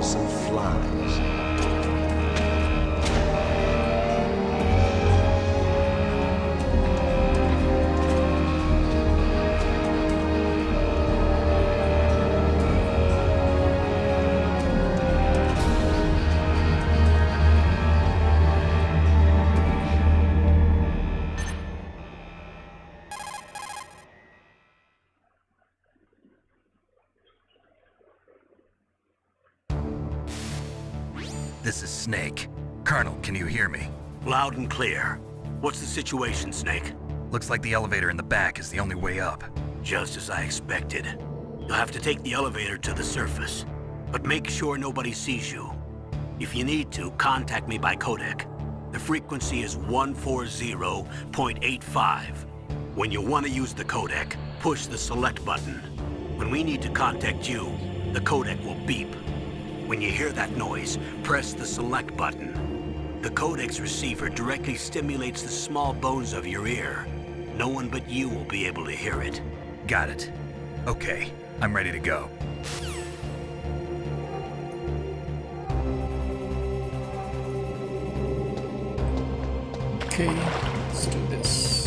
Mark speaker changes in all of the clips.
Speaker 1: some flies.
Speaker 2: This is Snake. Colonel, can you hear me?
Speaker 3: Loud and clear. What's the situation, Snake?
Speaker 2: Looks like the elevator in the back is the only way up.
Speaker 3: Just as I expected. You'll have to take the elevator to the surface, but make sure nobody sees you. If you need to, contact me by codec. The frequency is 140.85. When you want to use the codec, push the select button. When we need to contact you, the codec will beep. When you hear that noise, press the select button. The codec's receiver directly stimulates the small bones of your ear. No one but you will be able to hear it.
Speaker 2: Got it. Okay, I'm ready to go.
Speaker 4: Okay, let's do this.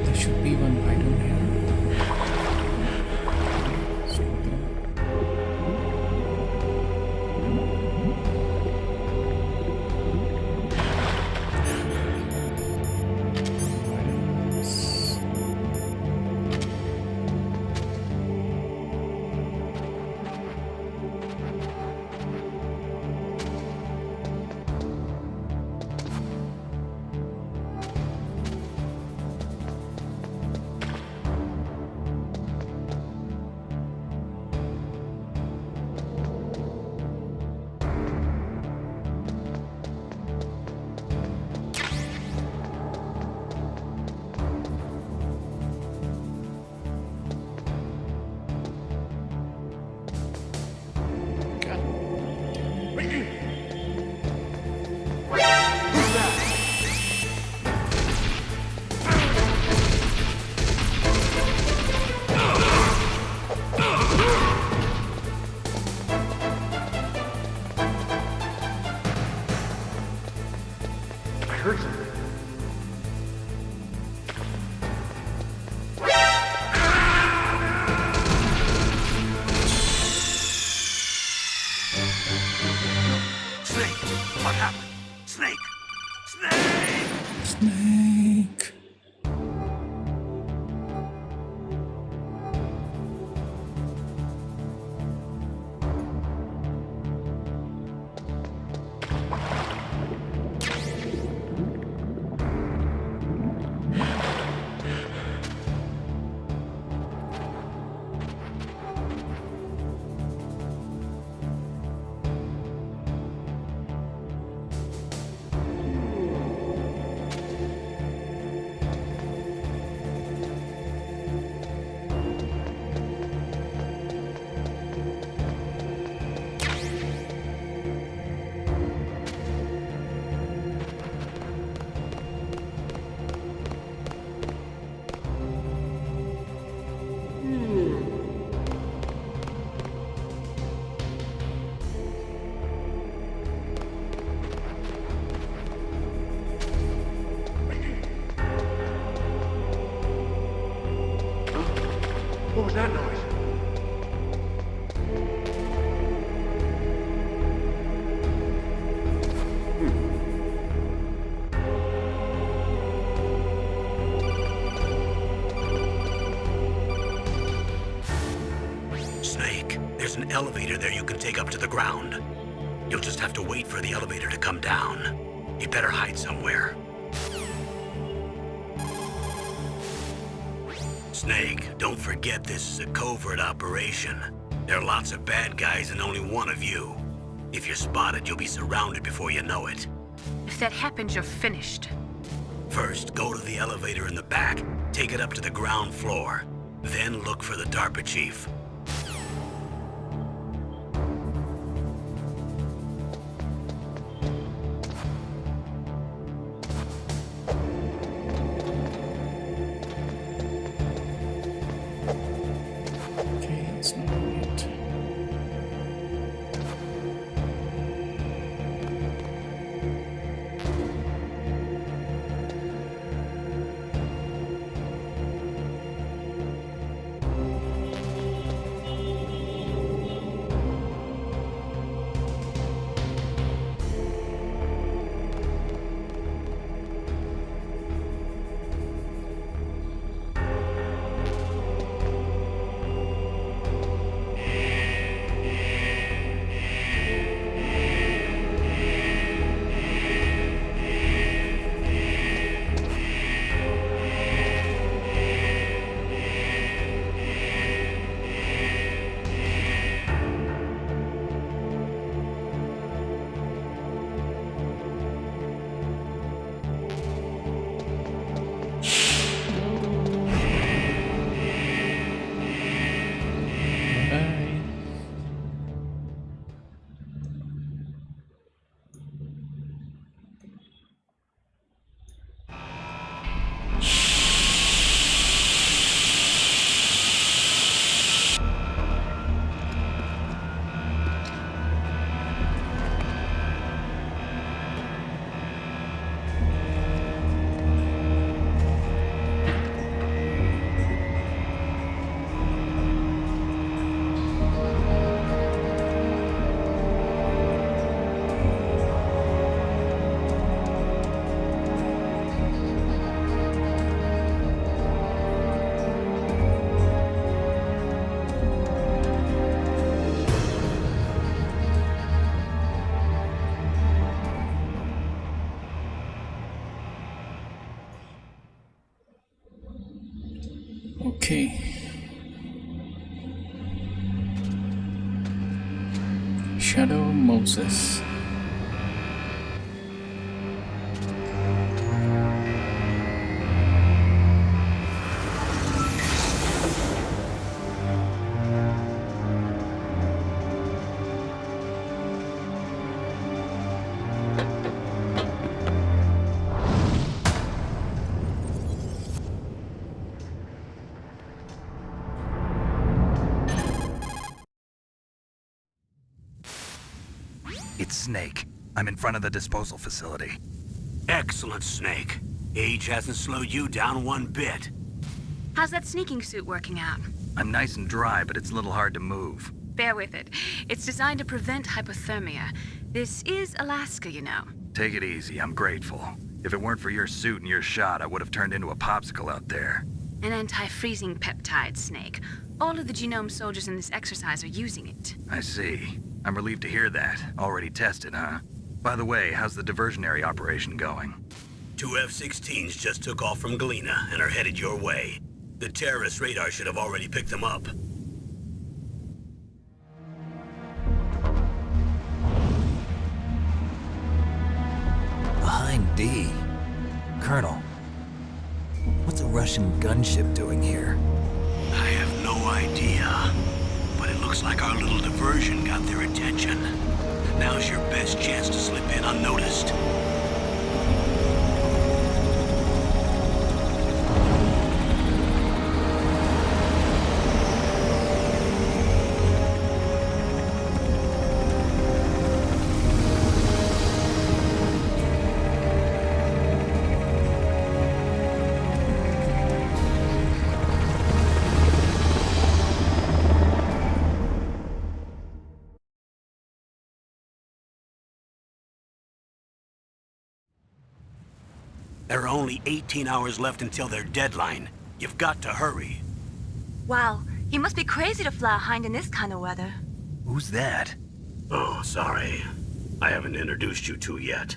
Speaker 4: There should be one item here.
Speaker 3: Snake, what happened? Snake! Snake!
Speaker 4: Snake.
Speaker 5: What was that noise?
Speaker 3: Snake, there's an elevator there you can take up to the ground. You'll just have to wait for the elevator to come down. You better hide somewhere. Snake, don't forget this is a covert operation. There are lots of bad guys and only one of you. If you're spotted, you'll be surrounded before you know it.
Speaker 6: If that happens, you're finished.
Speaker 3: First, go to the elevator in the back, take it up to the ground floor. Then look for the DARPA chief.
Speaker 4: Okay. Shadow Moses.
Speaker 2: It's Snake. I'm in front of the disposal facility.
Speaker 3: Excellent, Snake. Age hasn't slowed you down one bit.
Speaker 6: How's that sneaking suit working out?
Speaker 2: I'm nice and dry, but it's a little hard to move.
Speaker 6: Bear with it. It's designed to prevent hypothermia. This is Alaska, you know.
Speaker 2: Take it easy, I'm grateful. If it weren't for your suit and your shot, I would have turned into a popsicle out there.
Speaker 6: An anti-freezing peptide, Snake. All of the genome soldiers in this exercise are using it.
Speaker 2: I see. I'm relieved to hear that. Already tested, huh? By the way, how's the diversionary operation going?
Speaker 3: 2 F-16s just took off from Galena and are headed your way. The terrorist radar should have already picked them up.
Speaker 1: Behind D. Colonel, what's a Russian gunship doing here?
Speaker 3: I have no idea. But it looks like our little diversion got their attention. Now's your best chance to slip in unnoticed. There are only 18 hours left until their deadline. You've got to hurry.
Speaker 7: Wow, you must be crazy to fly a hind in this kind of weather.
Speaker 2: Who's that?
Speaker 3: Oh, sorry. I haven't introduced you to yet.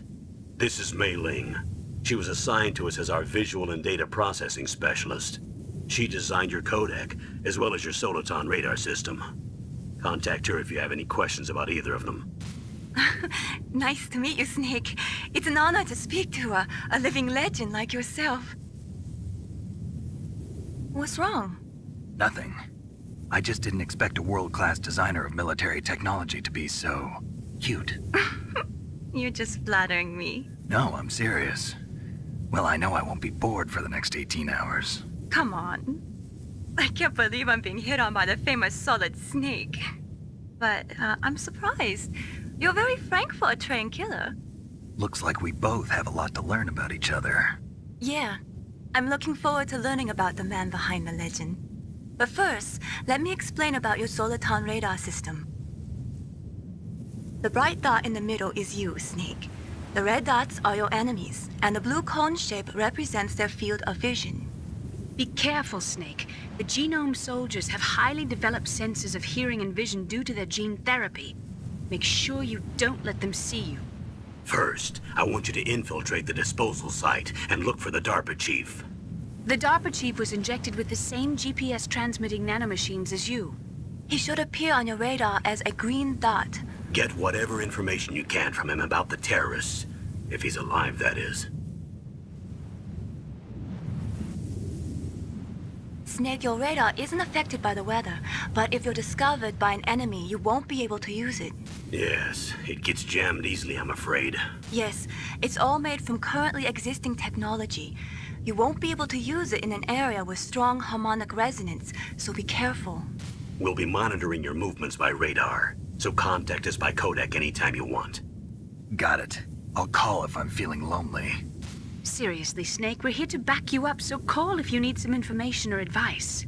Speaker 3: This is Mei Ling. She was assigned to us as our visual and data processing specialist. She designed your codec, as well as your Soliton radar system. Contact her if you have any questions about either of them.
Speaker 7: Nice to meet you, Snake. It's an honor to speak to a living legend like yourself. What's wrong?
Speaker 2: Nothing. I just didn't expect a world-class designer of military technology to be so cute.
Speaker 7: You're just flattering me.
Speaker 2: No, I'm serious. Well, I know I won't be bored for the next 18 hours.
Speaker 7: Come on. I can't believe I'm being hit on by the famous Solid Snake. But I'm surprised. You're very frank for a trained killer.
Speaker 2: Looks like we both have a lot to learn about each other.
Speaker 7: Yeah. I'm looking forward to learning about the man behind the legend. But first, let me explain about your Soliton radar system. The bright dot in the middle is you, Snake. The red dots are your enemies, and the blue cone shape represents their field of vision.
Speaker 6: Be careful, Snake. The genome soldiers have highly developed senses of hearing and vision due to their gene therapy. Make sure you don't let them see you.
Speaker 3: First, I want you to infiltrate the disposal site and look for the DARPA chief.
Speaker 6: The DARPA chief was injected with the same GPS transmitting nanomachines as you.
Speaker 7: He should appear on your radar as a green dot.
Speaker 3: Get whatever information you can from him about the terrorists. If he's alive, that is.
Speaker 7: Snake, your radar isn't affected by the weather, but if you're discovered by an enemy, you won't be able to use it.
Speaker 3: Yes, it gets jammed easily, I'm afraid.
Speaker 7: Yes, it's all made from currently existing technology. You won't be able to use it in an area with strong harmonic resonance, so be careful.
Speaker 3: We'll be monitoring your movements by radar, so contact us by codec anytime you want.
Speaker 2: Got it. I'll call if I'm feeling lonely.
Speaker 6: Seriously, Snake, we're here to back you up, so call if you need some information or advice.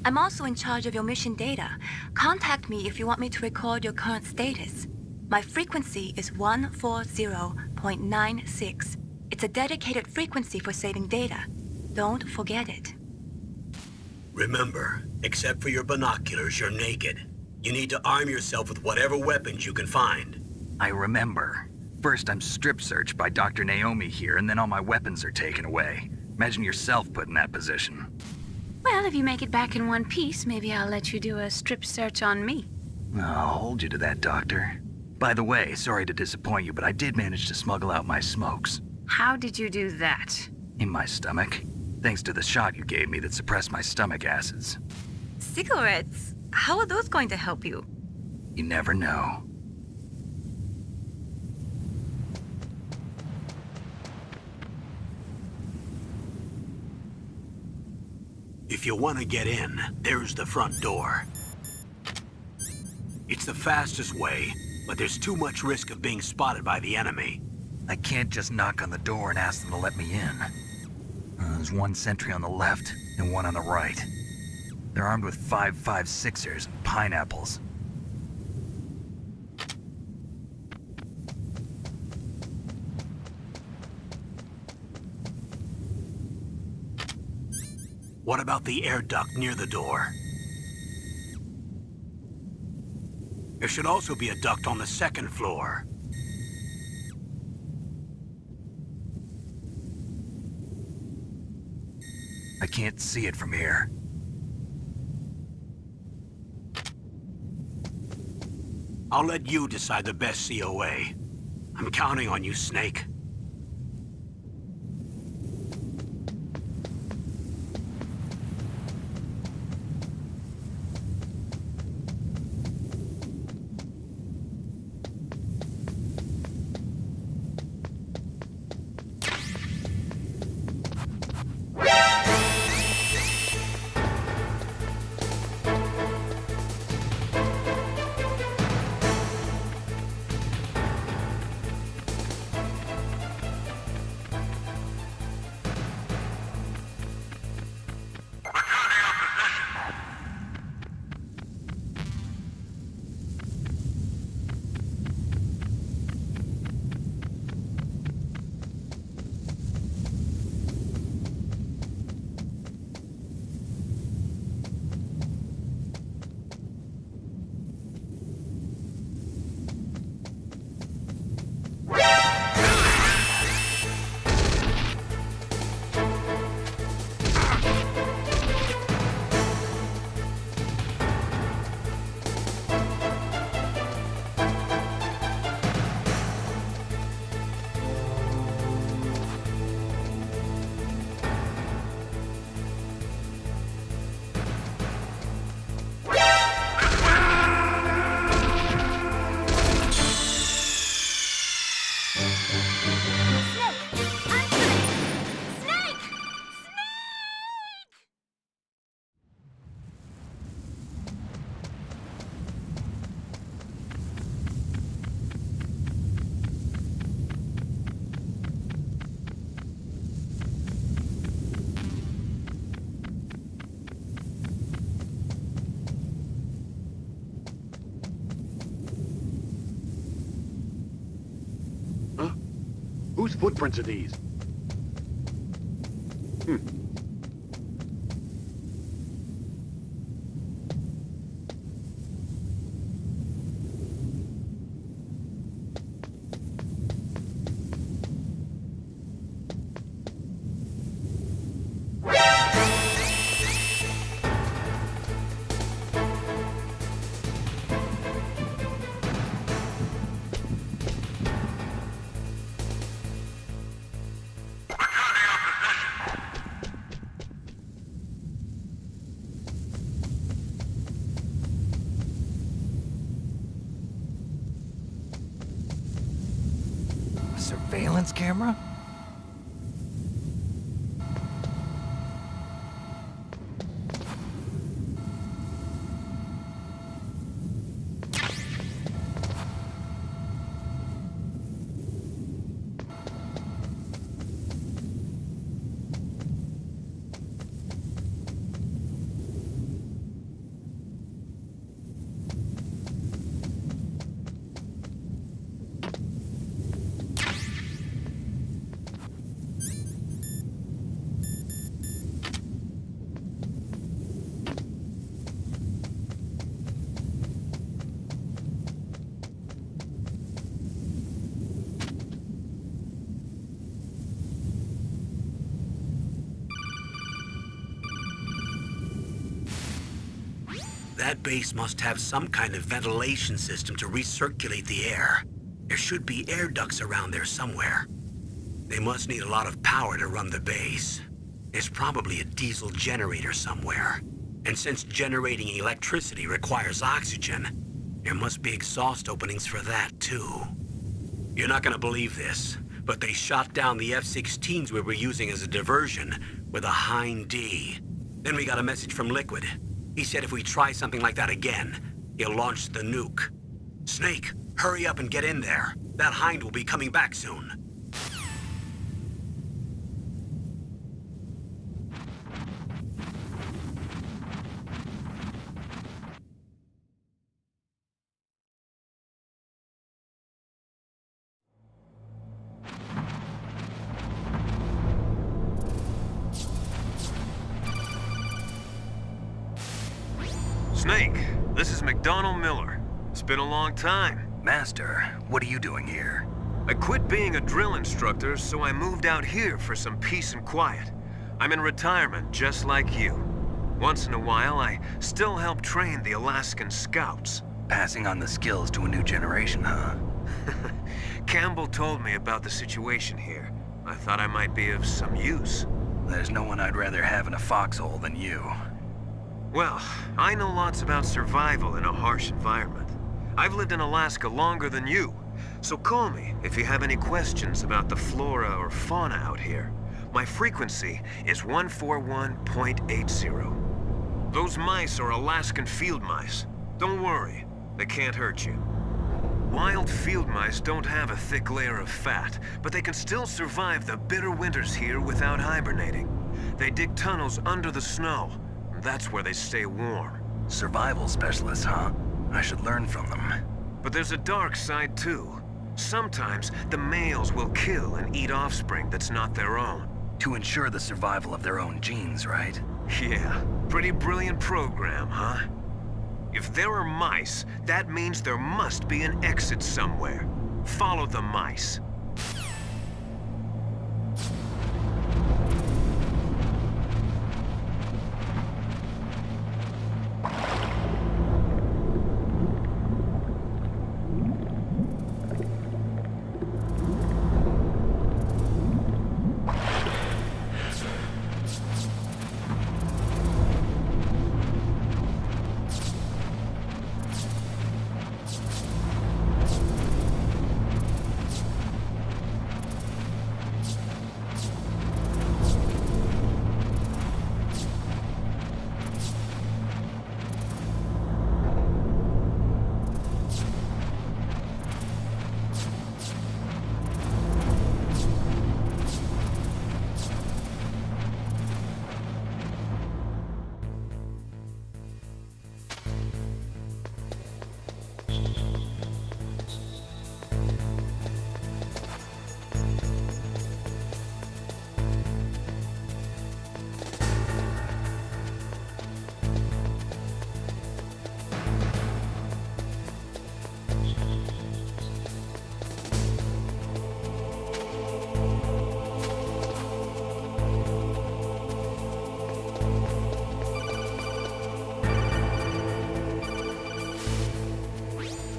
Speaker 7: I'm also in charge of your mission data. Contact me if you want me to record your current status. My frequency is 140.96. It's a dedicated frequency for saving data. Don't forget it.
Speaker 3: Remember, except for your binoculars, you're naked. You need to arm yourself with whatever weapons you can find.
Speaker 2: I remember. First, I'm strip searched by Dr. Naomi here, and then all my weapons are taken away. Imagine yourself put in that position.
Speaker 6: Well, if you make it back in one piece, maybe I'll let you do a strip search on me.
Speaker 2: I'll hold you to that, Doctor. By the way, sorry to disappoint you, but I did manage to smuggle out my smokes.
Speaker 6: How did you do that?
Speaker 2: In my stomach. Thanks to the shot you gave me that suppressed my stomach acids.
Speaker 7: Cigarettes? How are those going to help you?
Speaker 2: You never know.
Speaker 3: If you want to get in, there's the front door. It's the fastest way, but there's too much risk of being spotted by the enemy.
Speaker 2: I can't just knock on the door and ask them to let me in. There's one sentry on the left and one on the right. They're armed with 5.56ers and pineapples.
Speaker 3: What about the air duct near the door? There should also be a duct on the second floor.
Speaker 2: I can't see it from here.
Speaker 3: I'll let you decide the best COA. I'm counting on you, Snake.
Speaker 5: Whose footprints are these?
Speaker 2: A surveillance camera?
Speaker 3: That base must have some kind of ventilation system to recirculate the air. There should be air ducts around there somewhere. They must need a lot of power to run the base. There's probably a diesel generator somewhere. And since generating electricity requires oxygen, there must be exhaust openings for that too. You're not gonna believe this, but they shot down the F-16s we were using as a diversion with a Hind D. Then we got a message from Liquid. He said if we try something like that again, he'll launch the nuke. Snake, hurry up and get in there. That Hind will be coming back soon.
Speaker 5: Snake, this is McDonald Miller. It's been a long time.
Speaker 2: Master, what are you doing here?
Speaker 5: I quit being a drill instructor, so I moved out here for some peace and quiet. I'm in retirement, just like you. Once in a while, I still help train the Alaskan Scouts.
Speaker 2: Passing on the skills to a new generation, huh?
Speaker 5: Campbell told me about the situation here. I thought I might be of some use.
Speaker 2: There's no one I'd rather have in a foxhole than you.
Speaker 5: Well, I know lots about survival in a harsh environment. I've lived in Alaska longer than you, so call me if you have any questions about the flora or fauna out here. My frequency is 141.80. Those mice are Alaskan field mice. Don't worry, they can't hurt you. Wild field mice don't have a thick layer of fat, but they can still survive the bitter winters here without hibernating. They dig tunnels under the snow. That's where they stay warm.
Speaker 2: Survival specialists, huh? I should learn from them.
Speaker 5: But there's a dark side too. Sometimes the males will kill and eat offspring that's not their own.
Speaker 2: To ensure the survival of their own genes, right?
Speaker 5: Yeah, pretty brilliant program, huh? If there are mice, that means there must be an exit somewhere. Follow the mice.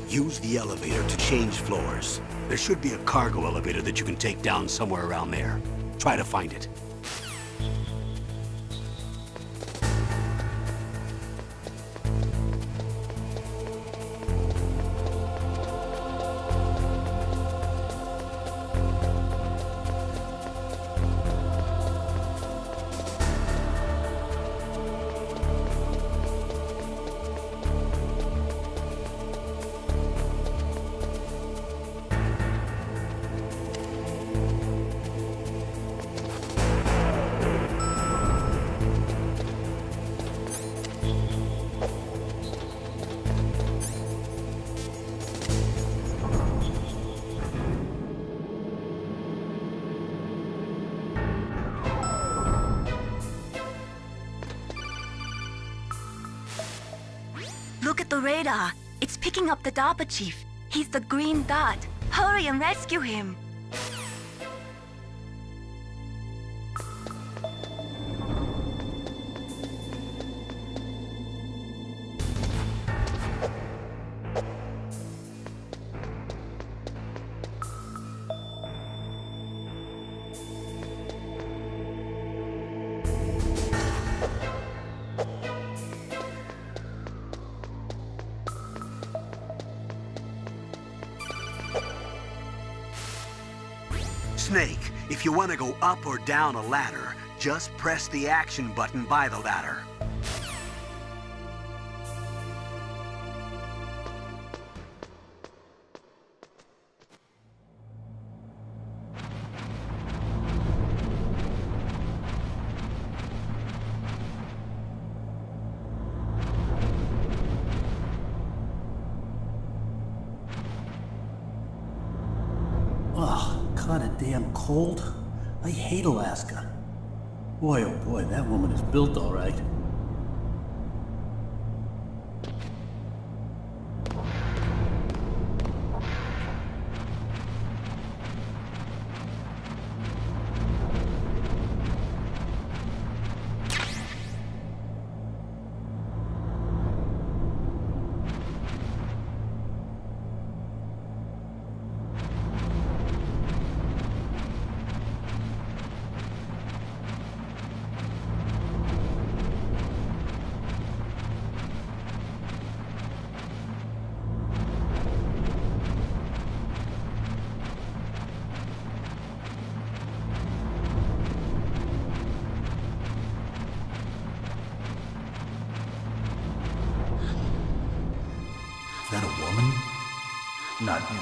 Speaker 3: Use the elevator to change floors. There should be a cargo elevator that you can take down somewhere around there. Try to find it.
Speaker 7: Look at the radar. It's picking up the DARPA chief. He's the green dot. Hurry and rescue him.
Speaker 3: Snake, if you want to go up or down a ladder, just press the action button by the ladder.
Speaker 8: Ugh, kinda damn cold. I hate Alaska. Boy, oh boy, that woman is built all right.
Speaker 1: Is that a woman? Not him.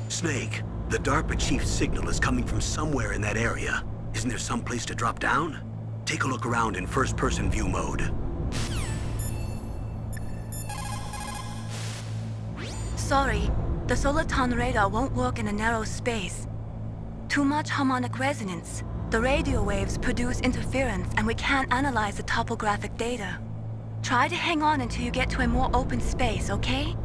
Speaker 3: Snake, the DARPA chief's signal is coming from somewhere in that area. Isn't there some place to drop down? Take a look around in first-person view mode.
Speaker 7: Sorry, the Soliton radar won't work in a narrow space. Too much harmonic resonance. The radio waves produce interference and we can't analyze the topographic data. Try to hang on until you get to a more open space, okay?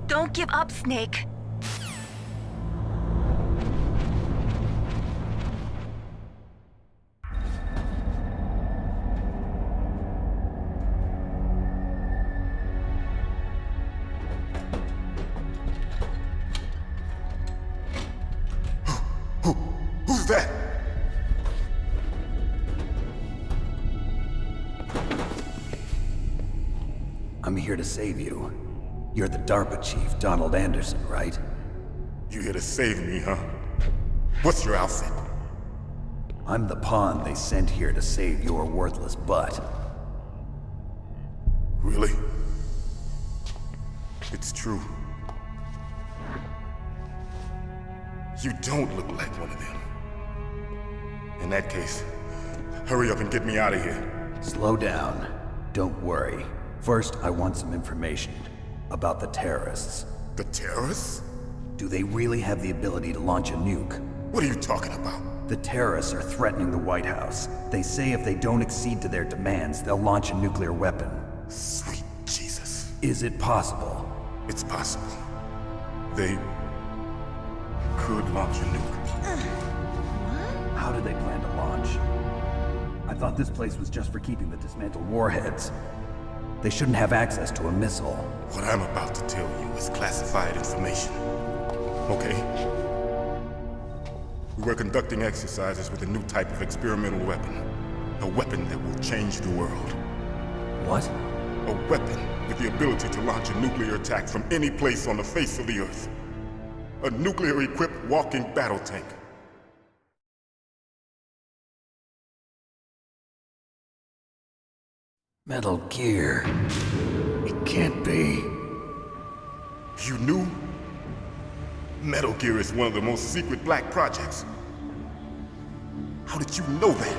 Speaker 7: Don't give up, Snake.
Speaker 9: Who's that?
Speaker 1: I'm here to save you. You're the DARPA chief, Donald Anderson, right?
Speaker 9: You here to save me, huh? What's your outfit?
Speaker 1: I'm the pawn they sent here to save your worthless butt.
Speaker 9: Really? It's true. You don't look like one of them. In that case, hurry up and get me out of here.
Speaker 1: Slow down. Don't worry. First, I want some information about the terrorists.
Speaker 9: The terrorists?
Speaker 1: Do they really have the ability to launch a nuke?
Speaker 9: What are you talking about?
Speaker 1: The terrorists are threatening the White House. They say if they don't accede to their demands, they'll launch a nuclear weapon.
Speaker 9: Sweet Jesus.
Speaker 1: Is it possible?
Speaker 9: It's possible. They could launch a nuke.
Speaker 1: How do they plan to launch? I thought this place was just for keeping the dismantled warheads. They shouldn't have access to a missile.
Speaker 9: What I'm about to tell you is classified information. Okay? We were conducting exercises with a new type of experimental weapon. A weapon that will change the world.
Speaker 1: What?
Speaker 9: A weapon with the ability to launch a nuclear attack from any place on the face of the Earth. A nuclear-equipped walking battle tank.
Speaker 1: Metal Gear. It can't be.
Speaker 9: You knew? Metal Gear is one of the most secret black projects. How did you know that?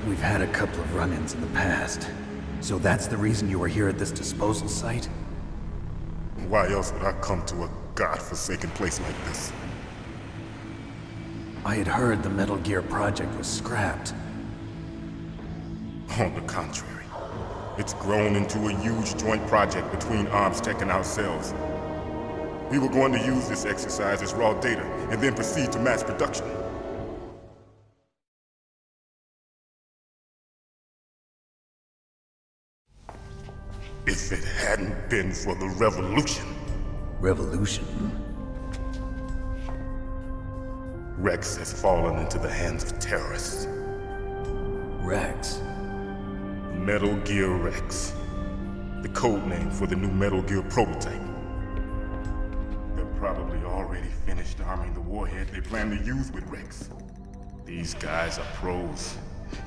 Speaker 1: We've had a couple of run-ins in the past. So that's the reason you were here at this disposal site?
Speaker 9: Why else would I come to a godforsaken place like this?
Speaker 1: I had heard the Metal Gear project was scrapped.
Speaker 9: On the contrary, it's grown into a huge joint project between ArmsTech and ourselves. We were going to use this exercise as raw data and then proceed to mass production. If it hadn't been for the revolution.
Speaker 1: Revolution?
Speaker 9: Rex has fallen into the hands of terrorists.
Speaker 1: Rex.
Speaker 9: Metal Gear Rex. The code name for the new Metal Gear prototype. They're probably already finished arming the warhead they plan to use with Rex. These guys are pros.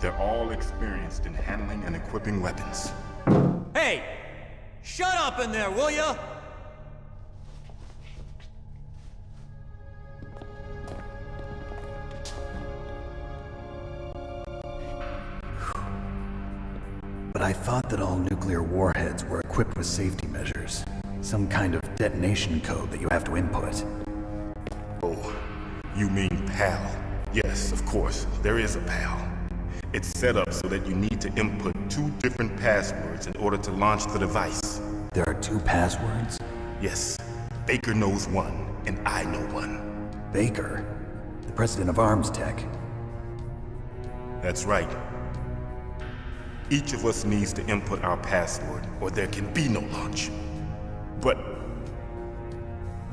Speaker 9: They're all experienced in handling and equipping weapons.
Speaker 10: Hey! Shut up in there, will ya?
Speaker 1: But I thought that all nuclear warheads were equipped with safety measures. Some kind of detonation code that you have to input.
Speaker 9: Oh, you mean PAL? Yes, of course, there is a PAL. It's set up so that you need to input 2 different passwords in order to launch the device.
Speaker 1: There are 2 passwords?
Speaker 9: Yes, Baker knows one, and I know one.
Speaker 1: Baker? The president of Arms Tech?
Speaker 9: That's right. Each of us needs to input our password, or there can be no launch. But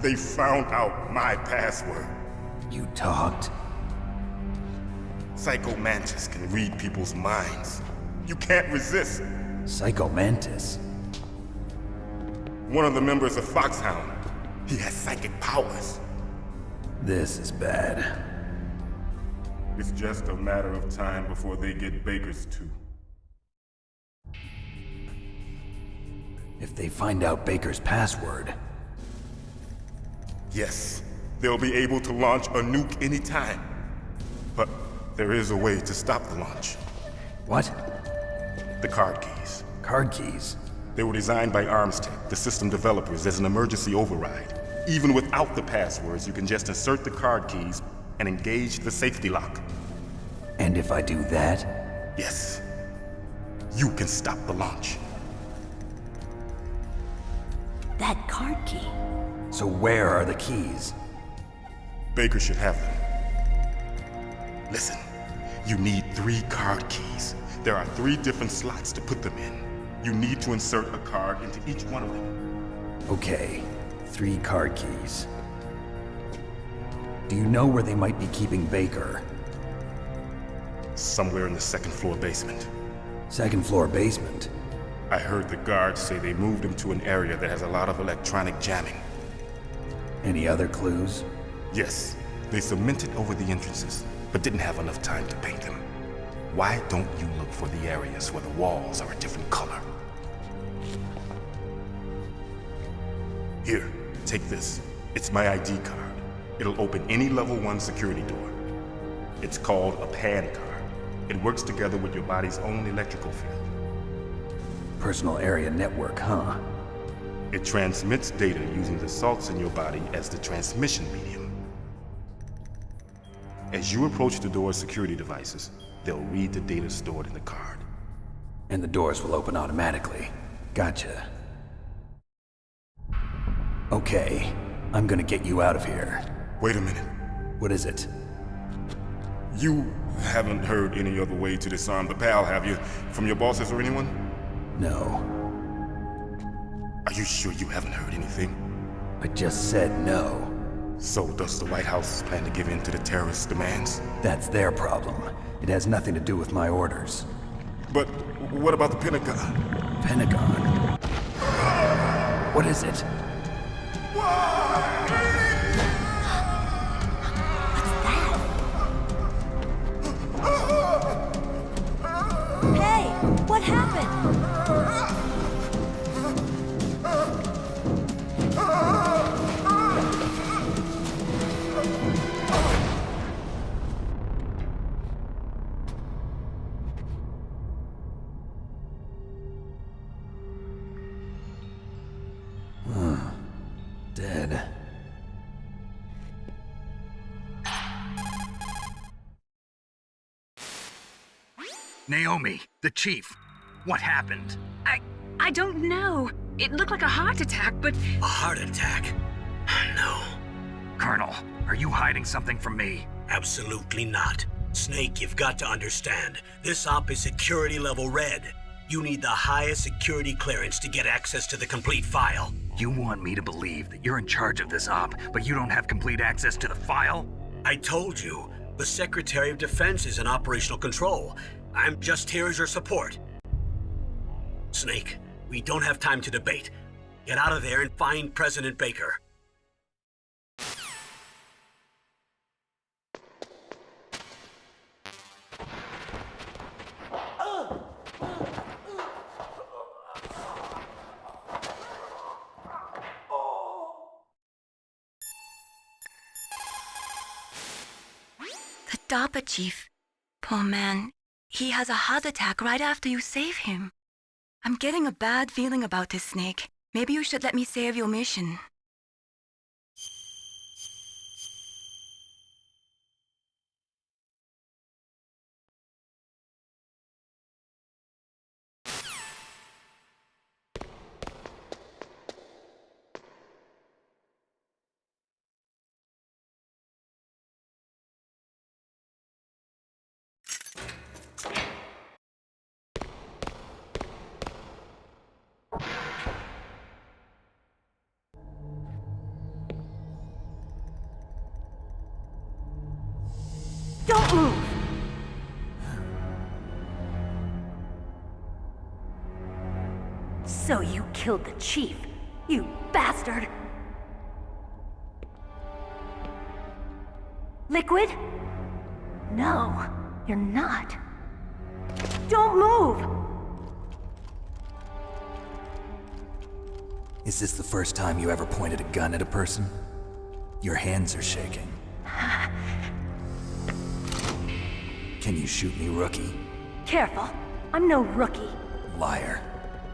Speaker 9: they found out my password.
Speaker 1: You talked?
Speaker 9: Psycho Mantis can read people's minds. You can't resist.
Speaker 1: Psycho Mantis?
Speaker 9: One of the members of Foxhound. He has psychic powers.
Speaker 1: This is bad.
Speaker 9: It's just a matter of time before they get Baker's too.
Speaker 1: If they find out Baker's password...
Speaker 9: Yes, they'll be able to launch a nuke anytime. But there is a way to stop the launch.
Speaker 1: What?
Speaker 9: The card keys.
Speaker 1: Card keys?
Speaker 9: They were designed by ArmsTech, the system developers, as an emergency override. Even without the passwords, you can just insert the card keys and engage the safety lock.
Speaker 1: And if I do that?
Speaker 9: Yes. You can stop the launch.
Speaker 7: That card key.
Speaker 1: So where are the keys?
Speaker 9: Baker should have them. Listen, you need 3 card keys. There are 3 different slots to put them in. You need to insert a card into each one of them.
Speaker 1: Okay, 3 card keys. Do you know where they might be keeping Baker?
Speaker 9: Somewhere in the 2nd floor basement.
Speaker 1: 2nd floor basement?
Speaker 9: I heard the guards say they moved him to an area that has a lot of electronic jamming.
Speaker 1: Any other clues?
Speaker 9: Yes, they cemented over the entrances, but didn't have enough time to paint them. Why don't you look for the areas where the walls are a different color? Here, take this. It's my ID card. It'll open any level 1 security door. It's called a PAN card. It works together with your body's own electrical field.
Speaker 1: Personal area network, huh?
Speaker 9: It transmits data using the salts in your body as the transmission medium. As you approach the door's security devices, they'll read the data stored in the card.
Speaker 1: And the doors will open automatically. Gotcha. Okay, I'm gonna get you out of here.
Speaker 9: Wait a minute.
Speaker 1: What is it?
Speaker 9: You haven't heard any other way to disarm the PAL, have you? From your bosses or anyone?
Speaker 1: No.
Speaker 9: Are you sure you haven't heard anything?
Speaker 1: I just said no.
Speaker 9: So does the White House plan to give in to the terrorists' demands?
Speaker 1: That's their problem. It has nothing to do with my orders.
Speaker 9: But what about the Pentagon?
Speaker 1: Pentagon? What is it?
Speaker 7: Hey, what happened?
Speaker 1: Dead.
Speaker 2: Naomi, the chief. What happened?
Speaker 6: I don't know. It looked like a heart attack, but...
Speaker 3: A heart attack? No,
Speaker 2: Colonel, are you hiding something from me?
Speaker 3: absolutely not. Snake, you've got to understand. This op is security level red. You need the highest security clearance to get access to the complete file.
Speaker 2: You want me to believe that you're in charge of this op, but you don't have complete access to the file?
Speaker 3: I told you, the Secretary of Defense is in operational control. I'm just here as your support. Snake, we don't have time to debate. Get out of there and find President Baker.
Speaker 7: The DARPA chief. Poor man. He has a heart attack right after you save him. I'm getting a bad feeling about this, Snake. Maybe you should let me save your mission.
Speaker 11: Don't move! So you killed the chief, you bastard! Liquid? No, you're not. Don't move!
Speaker 2: Is this the first time you ever pointed a gun at a person? Your hands are shaking. Can you shoot me, rookie?
Speaker 11: Careful, I'm no rookie.
Speaker 2: Liar.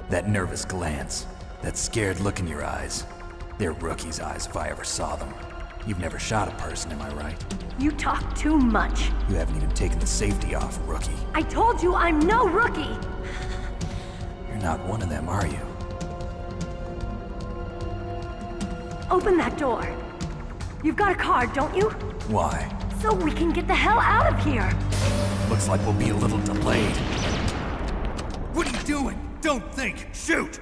Speaker 2: That nervous glance, that scared look in your eyes. They're rookie's eyes if I ever saw them. You've never shot a person, am I right?
Speaker 11: You talk too much.
Speaker 2: You haven't even taken the safety off, rookie.
Speaker 11: I told you I'm no rookie!
Speaker 2: You're not one of them, are you?
Speaker 11: Open that door. You've got a card, don't you?
Speaker 2: Why?
Speaker 11: So we can get the hell out of here!
Speaker 2: Looks like we'll be a little delayed.
Speaker 1: What are you doing? Don't think! Shoot!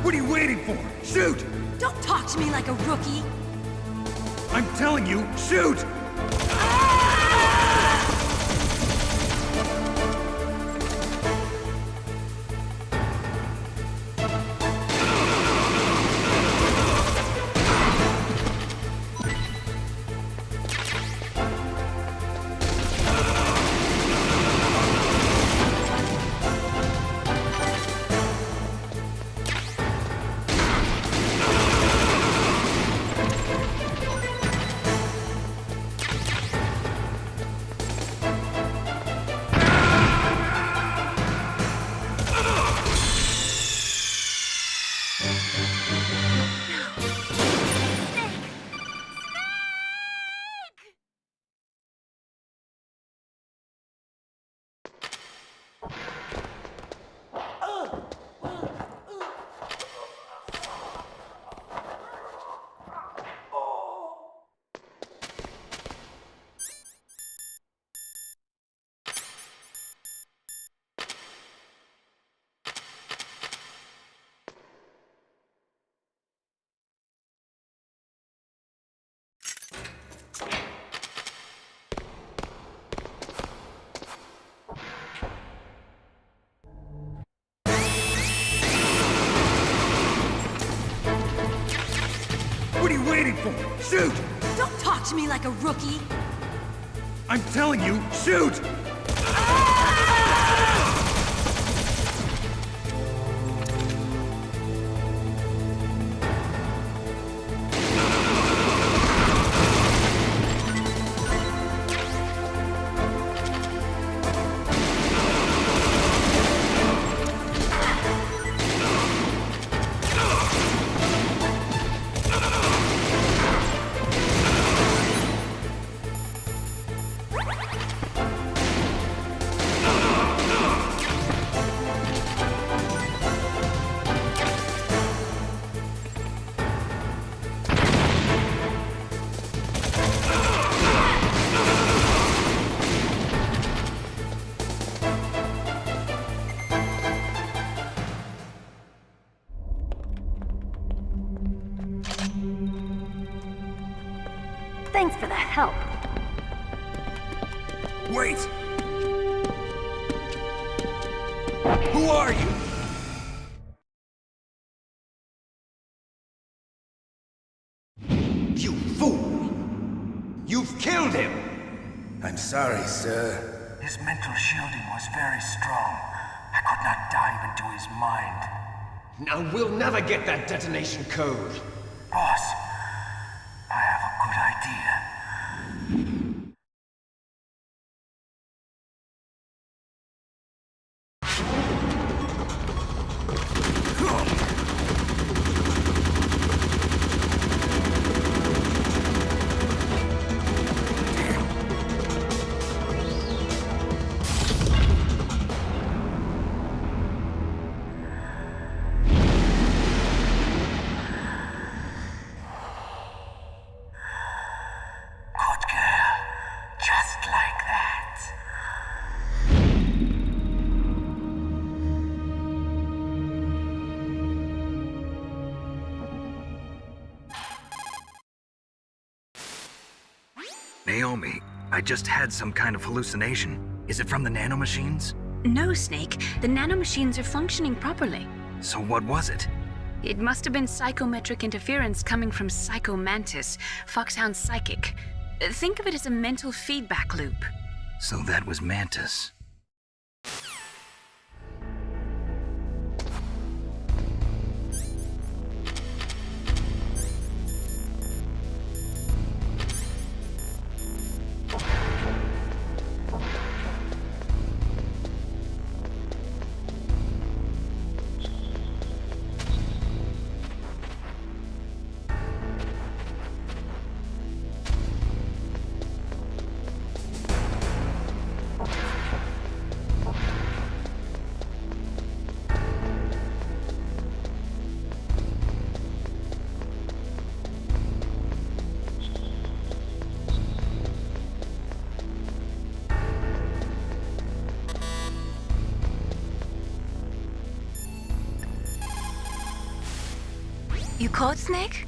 Speaker 1: What are you waiting for? Shoot!
Speaker 7: Don't talk to me like a rookie.
Speaker 1: I'm telling you, shoot! What are you waiting for? Shoot!
Speaker 7: Don't talk to me like a rookie.
Speaker 1: I'm telling you, shoot!
Speaker 11: Thanks for the help.
Speaker 1: Wait! Who are you?
Speaker 12: You fool! You've killed him! I'm sorry, sir.
Speaker 13: His mental shielding was very strong. I could not dive into his mind.
Speaker 12: Now we'll never get that detonation code.
Speaker 13: Boss, I have a good idea. Good girl. Just like that.
Speaker 2: Naomi, I just had some kind of hallucination. Is it from the nanomachines?
Speaker 6: No, Snake. The nanomachines are functioning properly.
Speaker 2: So what was it?
Speaker 6: It must have been psychometric interference coming from Psycho Mantis, Foxhound's psychic. Think of it as a mental feedback loop.
Speaker 2: So that was Mantis.
Speaker 7: You caught Snake?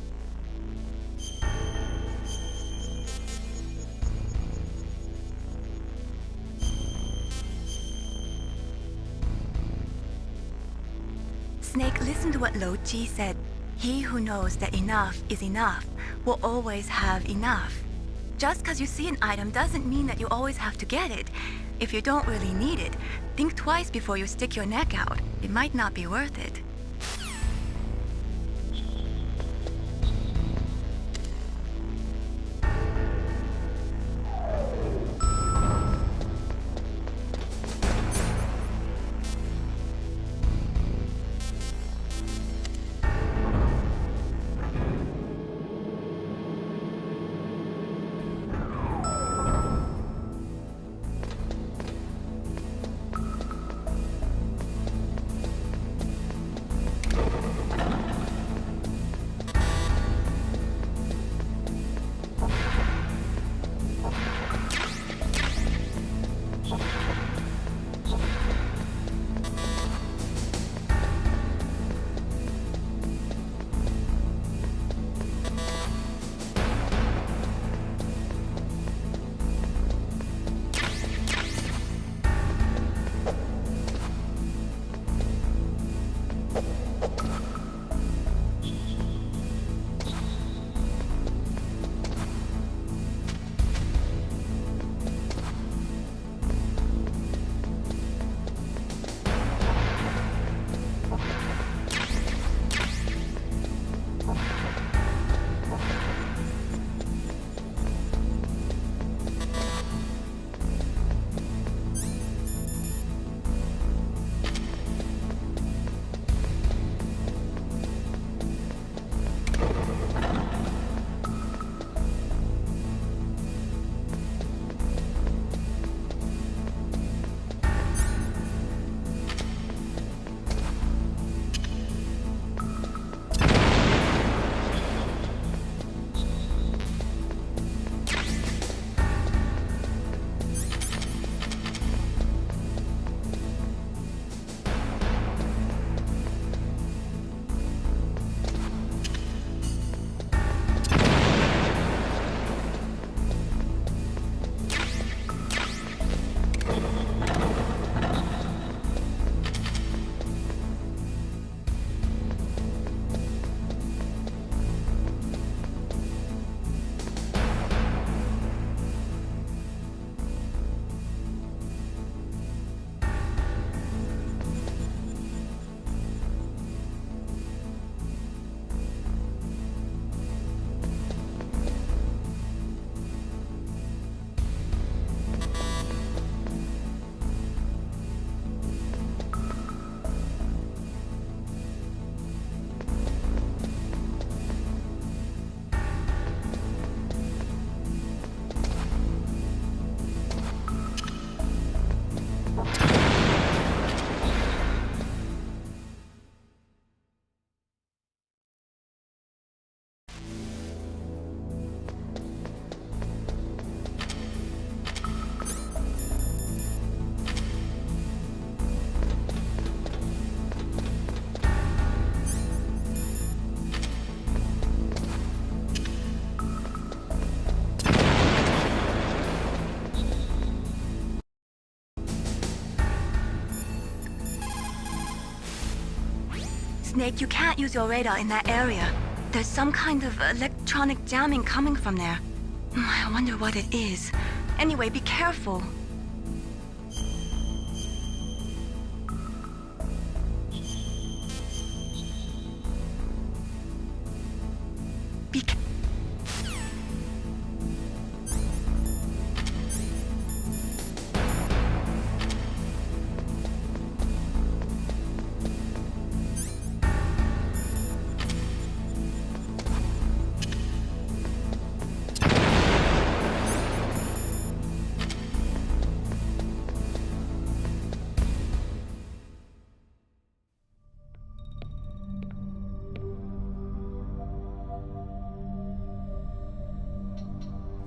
Speaker 7: Snake, listen to what Lo Ji said. He who knows that enough is enough will always have enough. Just because you see an item doesn't mean that you always have to get it. If you don't really need it, think twice before you stick your neck out. It might not be worth it. Snake, you can't use your radar in that area. There's some kind of electronic jamming coming from there. I wonder what it is. Anyway, be careful.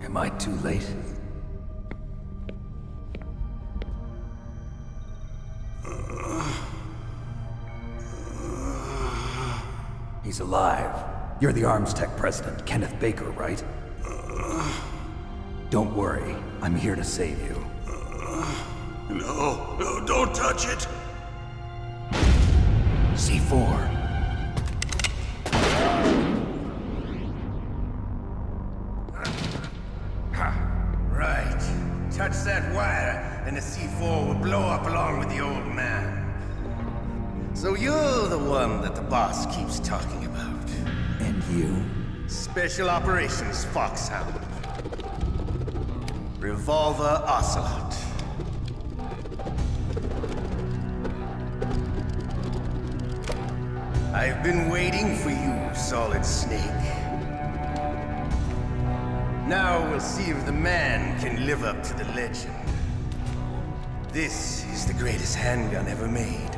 Speaker 1: Am I too late? He's alive. You're the Arms Tech president, Kenneth Baker, right? Don't worry. I'm here to save you.
Speaker 12: No, don't touch it!
Speaker 1: C4.
Speaker 12: Right. Touch that wire, and the C4 will blow up along with the old man. So you're the one that the boss keeps talking about.
Speaker 1: And you?
Speaker 12: Special Operations Foxhound. Revolver Ocelot. I've been waiting for you, Solid Snake. Now we'll see if the man can live up to the legend. This is the greatest handgun ever made.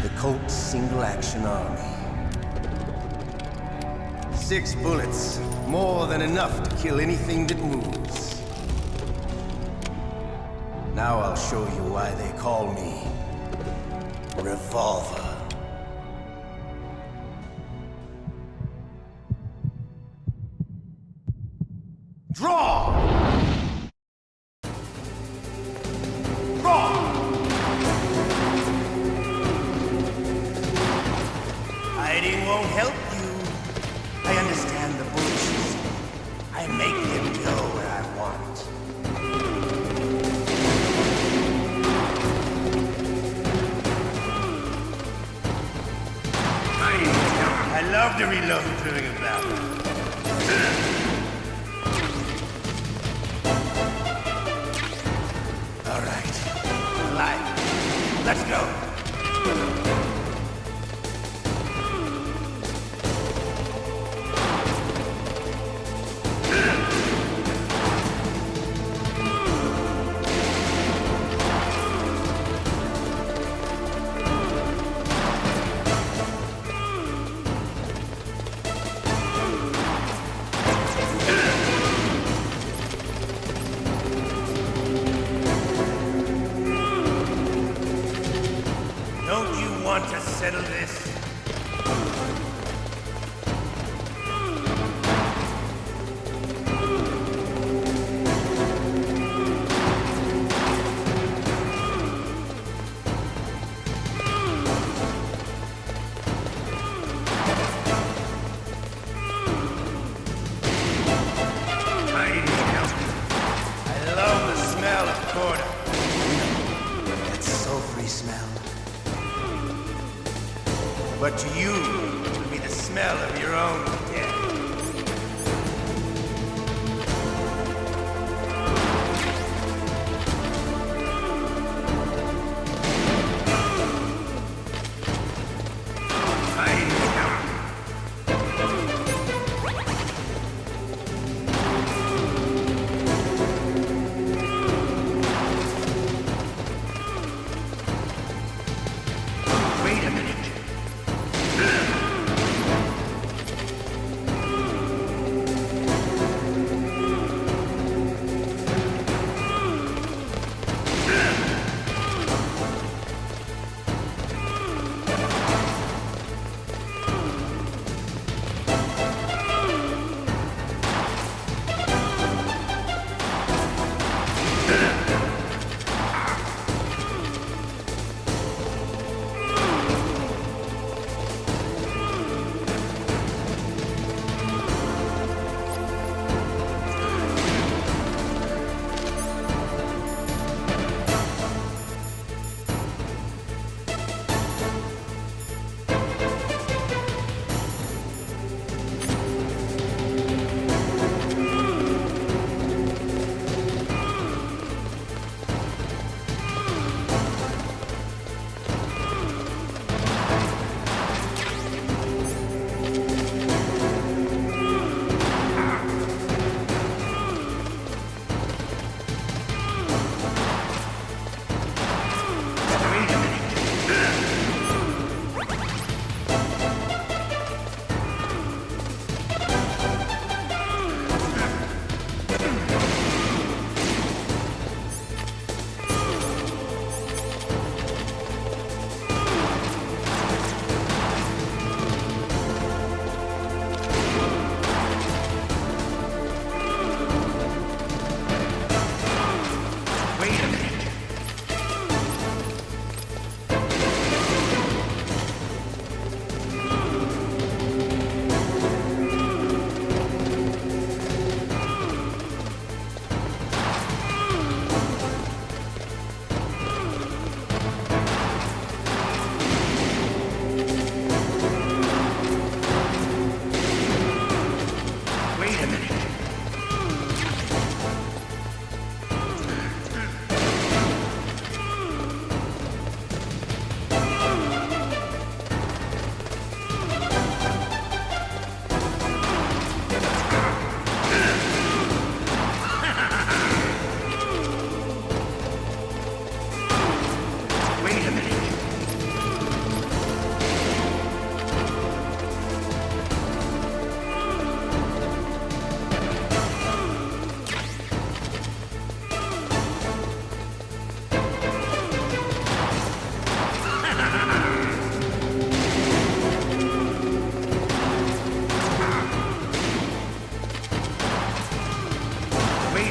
Speaker 12: The Colt Single Action Army. 6 bullets, more than enough to kill anything that moves. Now I'll show you why they call me Revolver. Draw! Draw! Hiding won't help you. I understand the bullshit. I make them go where I want. I love to reload during a battle. All right. Alive. Let's go. Don't you want to settle this? I love the smell of quarter. That sulfury smell. But to you, it will be the smell of your own death. Wait a minute.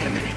Speaker 12: a minute.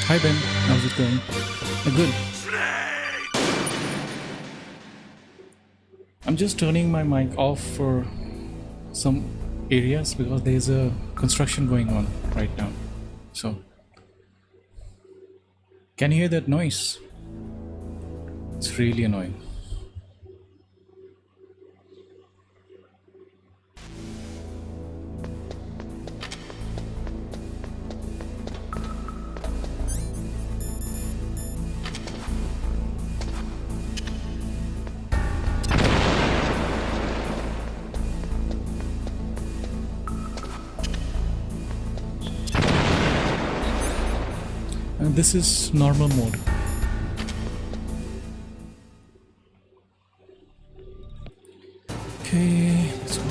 Speaker 4: Hi Ben, how's it going? Good. I'm just turning my mic off for some areas because there's a construction going on right now. So, can you hear that noise? It's really annoying. And this is normal mode. Okay, let's go.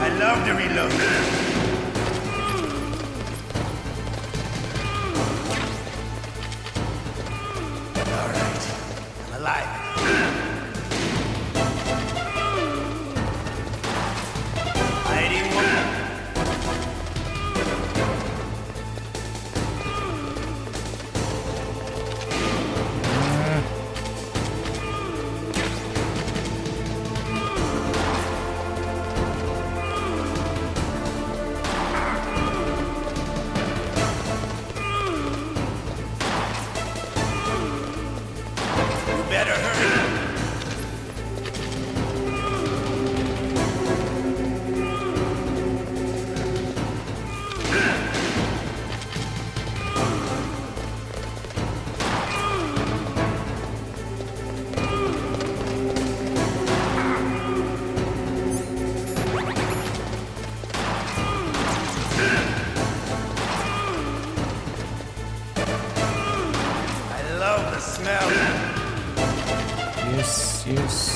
Speaker 12: I love to reload. Better hurry. I love the smell.
Speaker 4: Yes, yes.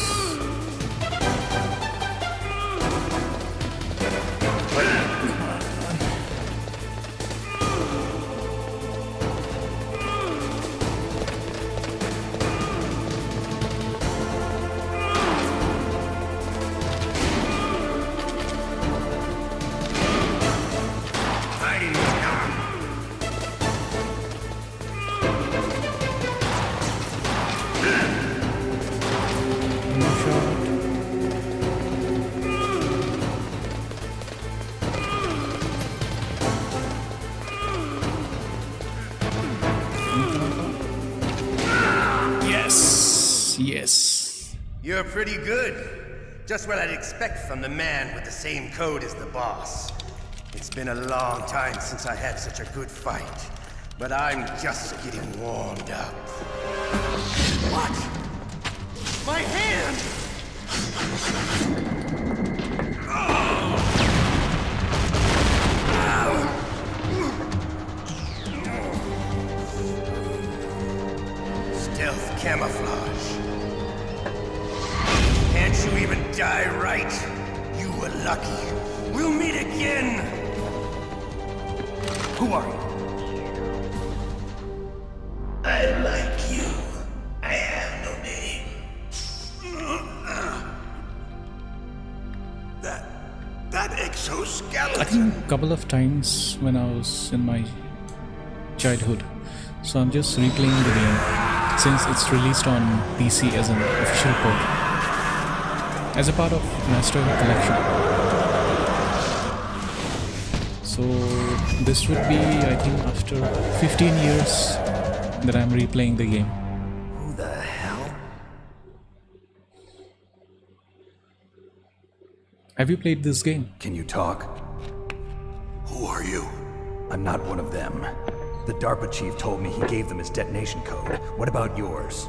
Speaker 4: Yes.
Speaker 12: You're pretty good. Just what I'd expect from the man with the same code as the boss. It's been a long time since I had such a good fight, but I'm just getting warmed up. What? My hand! Stealth camouflage. Can't you even die right? You were lucky. We'll meet again! Who are you? I like you. exoskeleton.
Speaker 4: I think a couple of times when I was in my childhood. So I'm just replaying the game since it's released on PC as an official port, as a part of Master Collection. So this would be, I think, after 15 years that I'm replaying the game.
Speaker 1: Who the hell?
Speaker 4: Have you played this game?
Speaker 1: Can you talk?
Speaker 3: Who are you?
Speaker 1: I'm not one of them. The DARPA chief told me he gave them his detonation code. What about yours?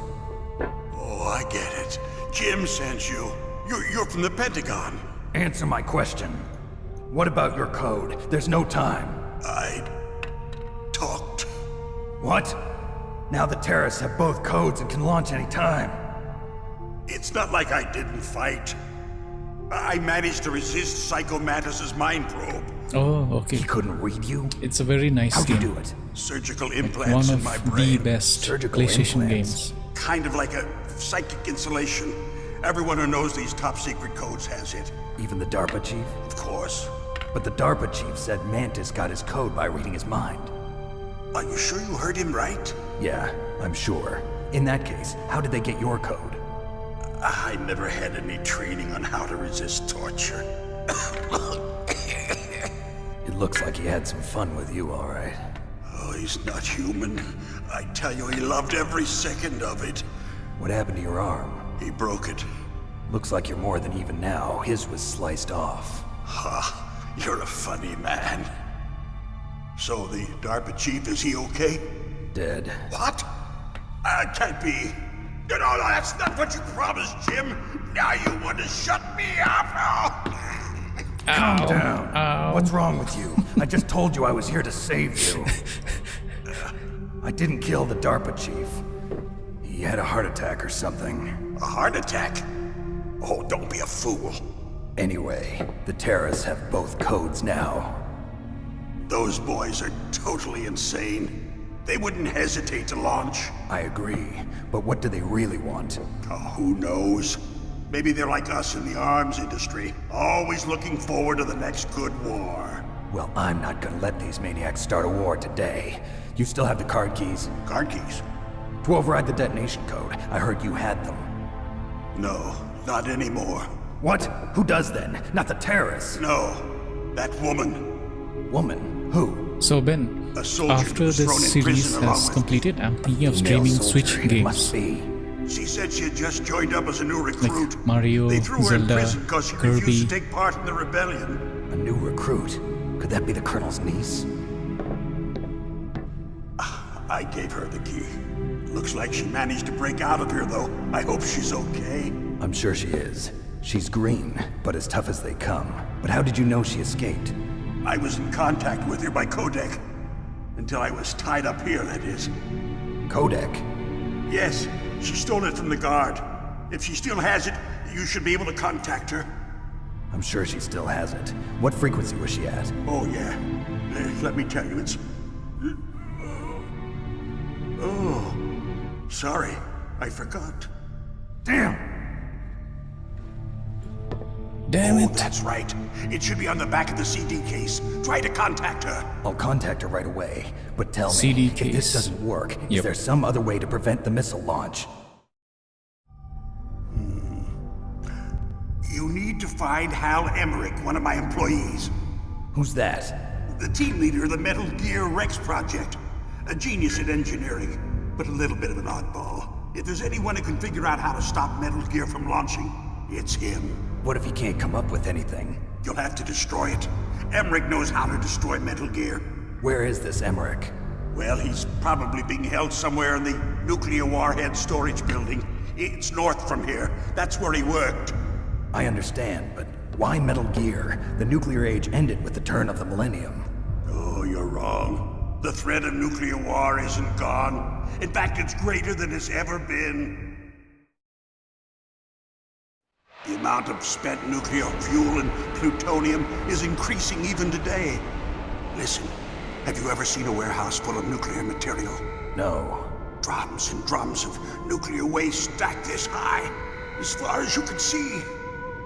Speaker 3: Oh, I get it. Jim sent you. You're from the Pentagon.
Speaker 1: Answer my question. What about your code? There's no time.
Speaker 3: I talked.
Speaker 1: What? Now the terrorists have both codes and can launch any time.
Speaker 3: It's not like I didn't fight. I managed to resist Psycho Mantis's mind probe.
Speaker 4: Oh, okay.
Speaker 1: He couldn't read you?
Speaker 4: It's a very nice
Speaker 1: How'd
Speaker 4: game.
Speaker 1: you do it?
Speaker 3: Surgical
Speaker 4: Like
Speaker 3: implants
Speaker 4: one
Speaker 3: in my
Speaker 4: of
Speaker 3: brain.
Speaker 4: the best
Speaker 1: Surgical
Speaker 4: PlayStation
Speaker 1: implants.
Speaker 4: games.
Speaker 3: Kind of like a psychic insulation. Everyone who knows these top secret codes has it.
Speaker 1: Even the DARPA chief?
Speaker 3: Of course.
Speaker 1: But the DARPA chief said Mantis got his code by reading his mind.
Speaker 3: Are you sure you heard him right?
Speaker 1: Yeah, I'm sure. In that case, how did they get your code?
Speaker 3: I never had any training on how to resist torture.
Speaker 1: It looks like he had some fun with you, all right.
Speaker 3: Oh, he's not human. I tell you, he loved every second of it.
Speaker 1: What happened to your arm?
Speaker 3: He broke it.
Speaker 1: Looks like you're more than even now. His was sliced off.
Speaker 3: Ha, you're a funny man. So the DARPA chief, is he okay?
Speaker 1: Dead.
Speaker 3: What? Can't be. No, that's not what you promised, Jim. Now you want to shut me up?
Speaker 1: Calm down. What's wrong with you? I just told you I was here to save you. I didn't kill the DARPA chief. He had a heart attack or something.
Speaker 3: A heart attack? Oh, don't be a fool.
Speaker 1: Anyway, the terrorists have both codes now.
Speaker 3: Those boys are totally insane. They wouldn't hesitate to launch.
Speaker 1: I agree, but what do they really want?
Speaker 3: Oh, who knows? Maybe they're like us in the arms industry, always looking forward to the next good war.
Speaker 1: Well, I'm not gonna let these maniacs start a war today. You still have the card keys?
Speaker 3: Card keys?
Speaker 1: To override the detonation code. I heard you had them.
Speaker 3: No, not anymore.
Speaker 1: What? Who does then? Not the terrorists.
Speaker 3: No, that woman.
Speaker 1: Woman? Who?
Speaker 4: So Ben,
Speaker 3: A soldier
Speaker 4: after
Speaker 3: was thrown in
Speaker 4: this series
Speaker 3: prison along
Speaker 4: has
Speaker 3: with
Speaker 4: completed, I'm thinking of
Speaker 1: Female
Speaker 4: streaming
Speaker 1: soldier,
Speaker 4: Switch
Speaker 1: it
Speaker 4: games
Speaker 1: must be.
Speaker 3: She said she had just joined up as a new recruit.
Speaker 4: like Mario,
Speaker 3: They threw her in
Speaker 4: Zelda,
Speaker 3: prison because she refused
Speaker 4: Kirby.
Speaker 3: to take part in the rebellion.
Speaker 1: A new recruit. Could that be the Colonel's niece?
Speaker 3: I gave her the key. Looks like she managed to break out of here, though. I hope she's okay.
Speaker 1: I'm sure she is. She's green, but as tough as they come. But how did you know she escaped?
Speaker 3: I was in contact with her by codec. Until I was tied up here, that is.
Speaker 1: Codec?
Speaker 3: Yes, she stole it from the guard. If she still has it, you should be able to contact her.
Speaker 1: I'm sure she still has it. What frequency was she at?
Speaker 3: Oh, yeah. Let me tell you, it's... Oh, sorry. I forgot.
Speaker 1: Damn!
Speaker 4: Damn it!
Speaker 3: That's right. It should be on the back of the CD case. Try to contact her.
Speaker 1: I'll contact her right away. But tell
Speaker 4: CD
Speaker 1: me, if this
Speaker 4: case.
Speaker 1: doesn't work, is
Speaker 4: Yep.
Speaker 1: there some other way to prevent the missile launch?
Speaker 3: You need to find Hal Emmerich, one of my employees.
Speaker 1: Who's that?
Speaker 3: The team leader of the Metal Gear Rex project. A genius at engineering, but a little bit of an oddball. If there's anyone who can figure out how to stop Metal Gear from launching, it's him.
Speaker 1: What if he can't come up with anything?
Speaker 3: You'll have to destroy it. Emmerich knows how to destroy Metal Gear.
Speaker 1: Where is this Emmerich?
Speaker 3: Well, he's probably being held somewhere in the nuclear warhead storage building. It's north from here. That's where he worked.
Speaker 1: I understand, but why Metal Gear? The nuclear age ended with the turn of the millennium.
Speaker 3: Oh, you're wrong. The threat of nuclear war isn't gone. In fact, it's greater than it's ever been. The amount of spent nuclear fuel and plutonium is increasing even today. Listen, have you ever seen a warehouse full of nuclear material?
Speaker 1: No.
Speaker 3: Drums and drums of nuclear waste stacked this high, as far as you can see.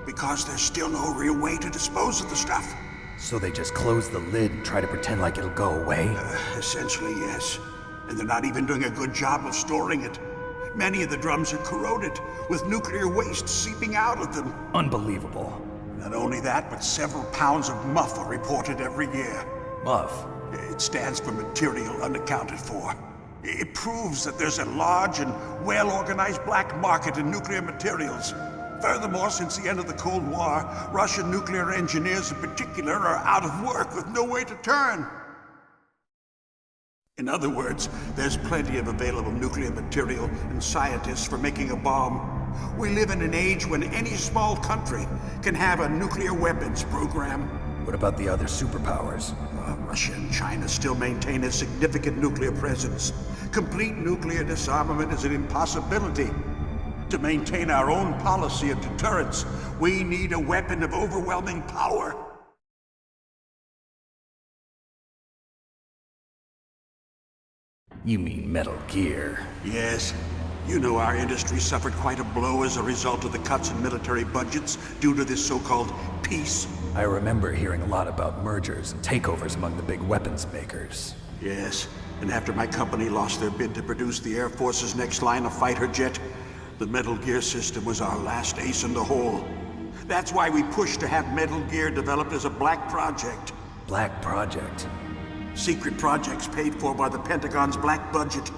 Speaker 3: Because there's still no real way to dispose of the stuff.
Speaker 1: So they just close the lid and try to pretend like it'll go away?
Speaker 14: Essentially, yes. And they're not even doing a good job of storing it. Many of the drums are corroded, with nuclear waste seeping out of them.
Speaker 1: Unbelievable.
Speaker 14: Not only that, but several pounds of MUF are reported every year.
Speaker 1: MUF?
Speaker 14: It stands for material unaccounted for. It proves that there's a large and well-organized black market in nuclear materials. Furthermore, since the end of the Cold War, Russian nuclear engineers in particular are out of work with no way to turn. In other words, there's plenty of available nuclear material and scientists for making a bomb. We live in an age when any small country can have a nuclear weapons program.
Speaker 1: What about the other superpowers?
Speaker 14: Russia and China still maintain a significant nuclear presence. Complete nuclear disarmament is an impossibility. To maintain our own policy of deterrence, we need a weapon of overwhelming power.
Speaker 1: You mean Metal Gear?
Speaker 14: Yes. You know our industry suffered quite a blow as a result of the cuts in military budgets due to this so-called peace.
Speaker 1: I remember hearing a lot about mergers and takeovers among the big weapons makers.
Speaker 14: Yes, and after my company lost their bid to produce the Air Force's next line of fighter jet, the Metal Gear system was our last ace in the hole. That's why we pushed to have Metal Gear developed as a black project.
Speaker 1: Black project?
Speaker 14: Secret projects paid for by the Pentagon's black budget.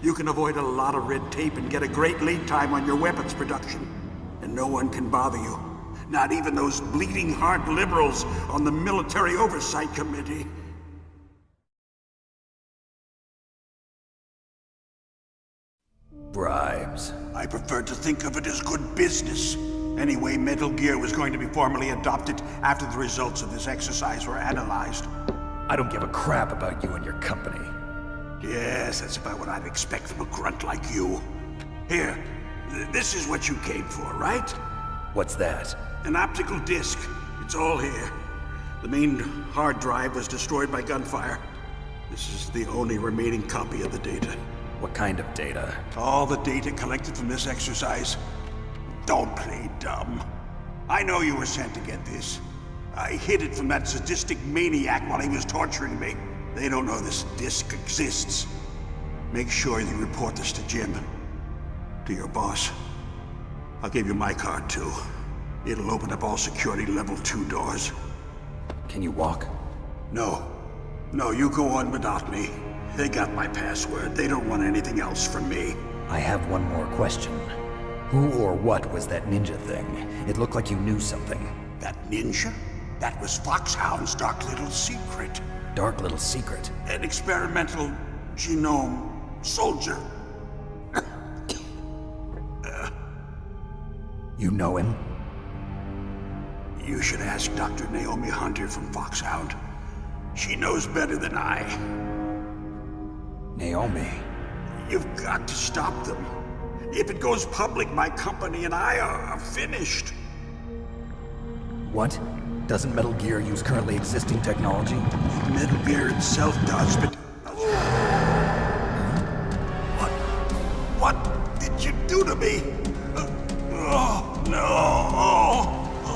Speaker 14: You can avoid a lot of red tape and get a great lead time on your weapons production. And no one can bother you. Not even those bleeding heart liberals on the Military Oversight Committee.
Speaker 1: Bribes.
Speaker 14: I prefer to think of it as good business. Anyway, Metal Gear was going to be formally adopted after the results of this exercise were analyzed.
Speaker 1: I don't give a crap about you and your company.
Speaker 14: Yes, that's about what I'd expect from a grunt like you. Here, this is what you came for, right?
Speaker 1: What's that?
Speaker 14: An optical disc. It's all here. The main hard drive was destroyed by gunfire. This is the only remaining copy of the data.
Speaker 1: What kind of data?
Speaker 14: All the data collected from this exercise. Don't play dumb. I know you were sent to get this. I hid it from that sadistic maniac while he was torturing me. They don't know this disc exists. Make sure you report this to Jim. To your boss. I'll give you my card too. It'll open up all security level 2 doors.
Speaker 1: Can you walk?
Speaker 14: No. No, you go on without me. They got my password. They don't want anything else from me.
Speaker 1: I have one more question. Who or what was that ninja thing? It looked like you knew something.
Speaker 14: That ninja? That was Foxhound's dark little secret.
Speaker 1: Dark little secret?
Speaker 14: An experimental genome soldier.
Speaker 1: You know him?
Speaker 14: You should ask Dr. Naomi Hunter from Foxhound. She knows better than I.
Speaker 1: Naomi?
Speaker 14: You've got to stop them. If it goes public, my company and I are finished.
Speaker 1: What? Doesn't Metal Gear use currently existing technology?
Speaker 14: Metal Gear itself does, but... What did you do to me? Oh, no.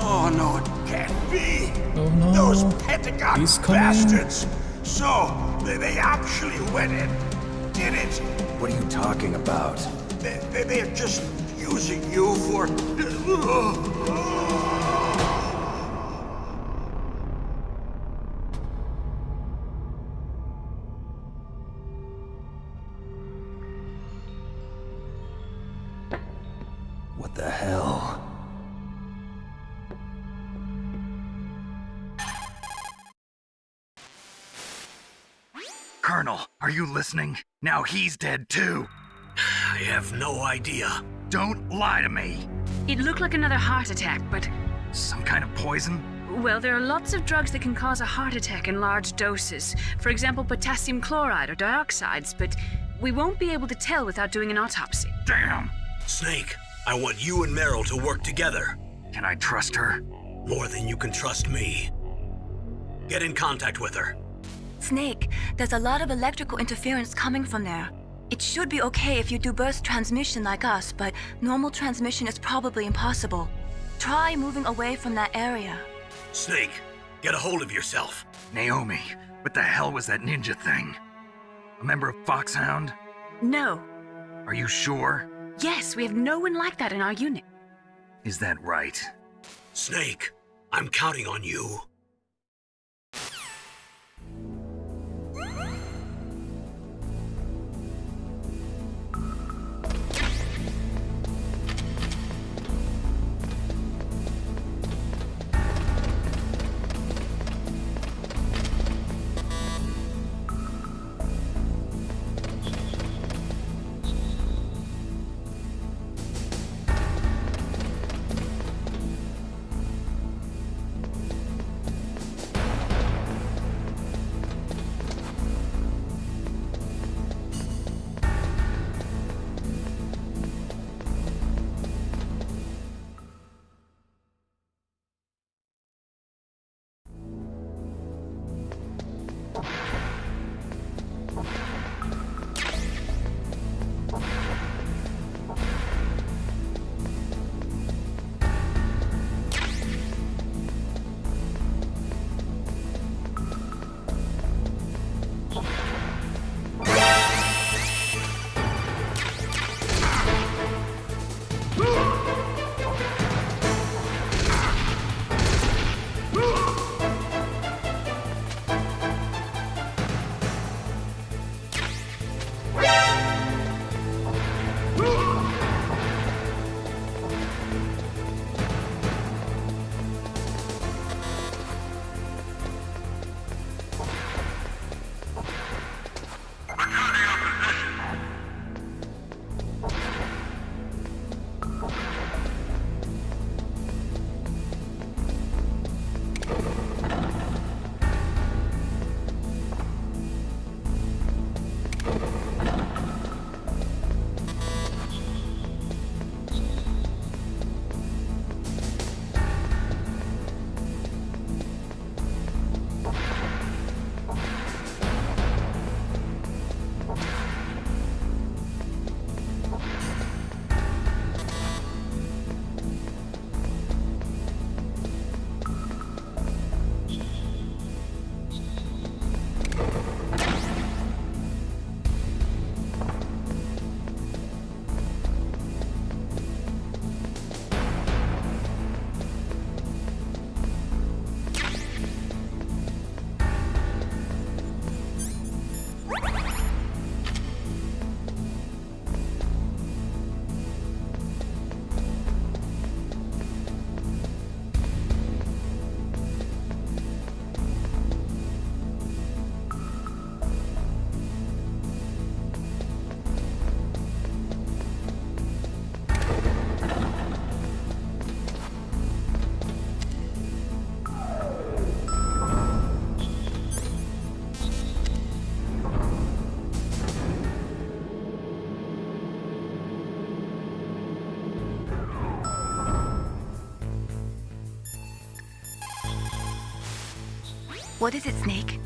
Speaker 14: Oh, no, it can't be.
Speaker 4: Oh, no.
Speaker 14: Those Pentagon
Speaker 4: He's coming.
Speaker 14: bastards. So, they actually went in, did it.
Speaker 1: What are you talking about?
Speaker 14: They're just using you for...
Speaker 1: What the hell?
Speaker 2: Colonel, are you listening? Now he's dead too.
Speaker 3: I have no idea.
Speaker 2: Don't lie to me.
Speaker 6: It looked like another heart attack, but...
Speaker 2: Some kind of poison?
Speaker 6: Well, there are lots of drugs that can cause a heart attack in large doses. For example, potassium chloride or dioxides, but we won't be able to tell without doing an autopsy.
Speaker 2: Damn!
Speaker 3: Snake, I want you and Meryl to work together.
Speaker 2: Can I trust her?
Speaker 3: More than you can trust me. Get in contact with her.
Speaker 7: Snake, there's a lot of electrical interference coming from there. It should be okay if you do burst transmission like us, but normal transmission is probably impossible. Try moving away from that area.
Speaker 3: Snake, Get a hold of yourself.
Speaker 2: Naomi, what the hell was that ninja thing? A member of Foxhound?
Speaker 6: No.
Speaker 2: Are you sure?
Speaker 6: Yes, we have no one like that in our unit.
Speaker 2: Is that right?
Speaker 3: Snake, I'm counting on you.
Speaker 7: What is it, Snake?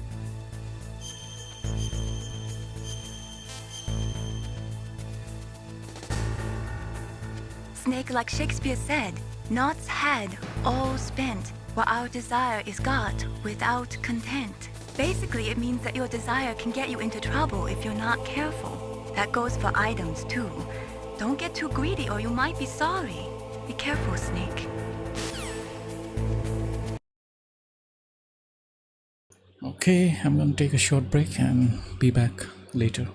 Speaker 7: Snake, like Shakespeare said, naught's had, all spent, while our desire is got without content. Basically, it means that your desire can get you into trouble if you're not careful. That goes for items, too. Don't get too greedy or you might be sorry. Be careful, Snake.
Speaker 4: Okay, I'm gonna take a short break and be back later.